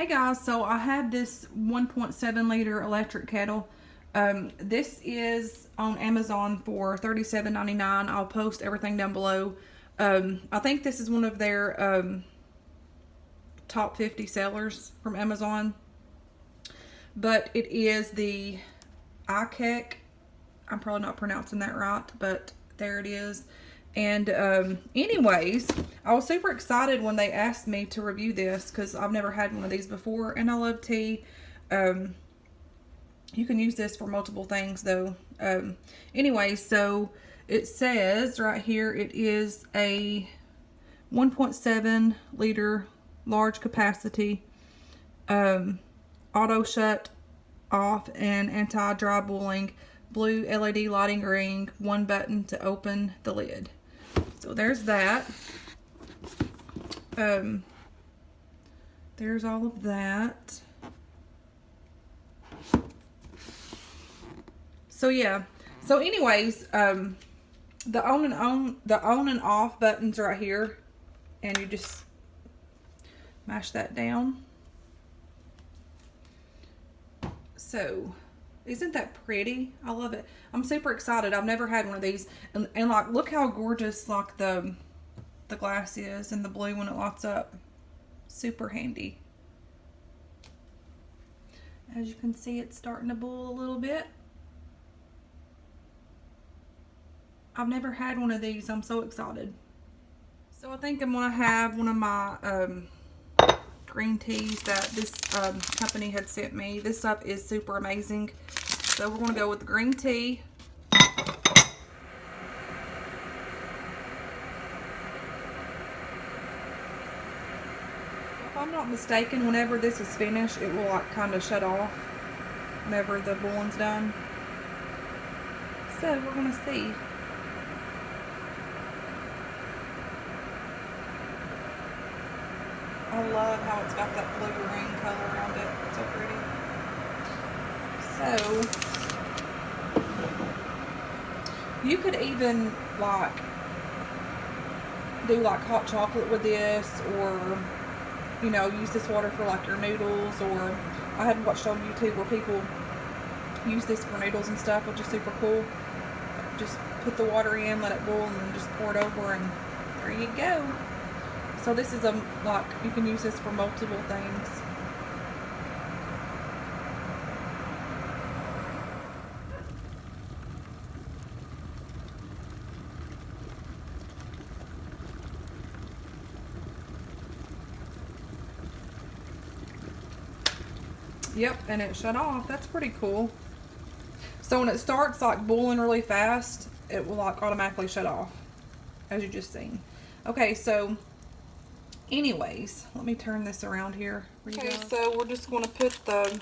Hey guys, so I have this 1.7 liter electric kettle. This is on Amazon for $37.99. I'll post everything down below. I think this is one of their top 50 sellers from Amazon, but it is the IKICH. I'm probably not pronouncing that right, but there it is. And anyways, I was super excited when they asked me to review this because I've never had one of these before, and I love tea. You can use this for multiple things though. Anyway, so it says right here it is a 1.7 liter large capacity, auto shut off and anti-dry boiling, blue LED lighting ring, one button to open the lid. So there's that. There's all of that. So yeah. So anyways, the on and off buttons right here, and you just mash that down. So isn't that pretty? I love it. I'm super excited. I've never had one of these, and like, look how gorgeous like the glass is, and the blue when it lights up. Super handy. As you can see, it's starting to boil a little bit. I've never had one of these. I'm so excited. So I think I'm gonna have one of my green teas that this company had sent me. This stuff is super amazing. So we're gonna go with the green tea. If I'm not mistaken, whenever this is finished, it will like kind of shut off whenever the boiling's done. So we're gonna see. I love how it's got that blue green color around it. It's so pretty. So you could even like do like hot chocolate with this, or you know, use this water for like your noodles. Or I had watched on YouTube where people use this for noodles and stuff, which is super cool. Just put the water in, let it boil, and then just pour it over, and there you go. So this is like, you can use this for multiple things. Yep, and it shut off. That's pretty cool. So when it starts like boiling really fast, it will like automatically shut off, as you just seen. Okay, so anyways, let me turn this around here. Okay, so we're just going to put the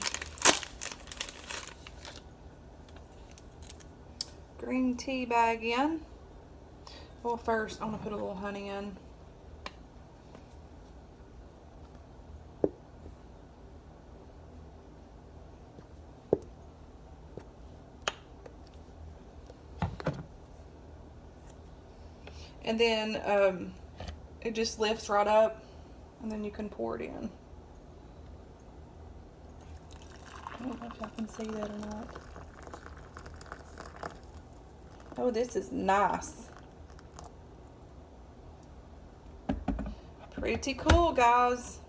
green tea bag in. Well, first I'm going to put a little honey in. And then it just lifts right up, and then you can pour it in. I don't know if y'all can see that or not. Oh, this is nice. Pretty cool, guys.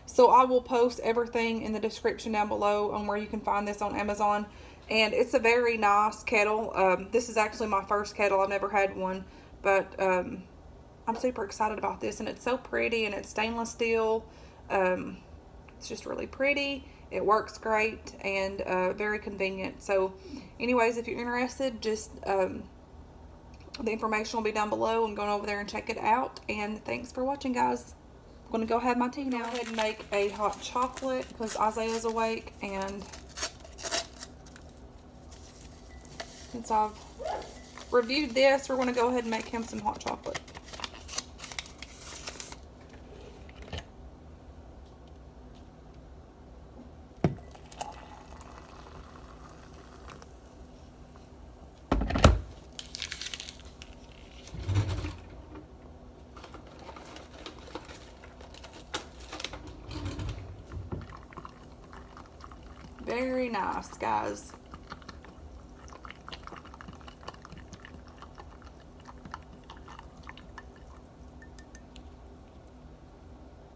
So I will post everything in the description down below on where you can find this on Amazon. And it's a very nice kettle. This is actually my first kettle. I've never had one, but I'm super excited about this. And it's so pretty, and it's stainless steel. It's just really pretty. It works great, and very convenient. So anyways, if you're interested, just the information will be down below, and going over there and check it out. And thanks for watching, guys. I'm going to go have my tea now. Go ahead and make a hot chocolate because Isaiah's awake, and since I've reviewed this, we're going to go ahead and make him some hot chocolate. Very nice, guys.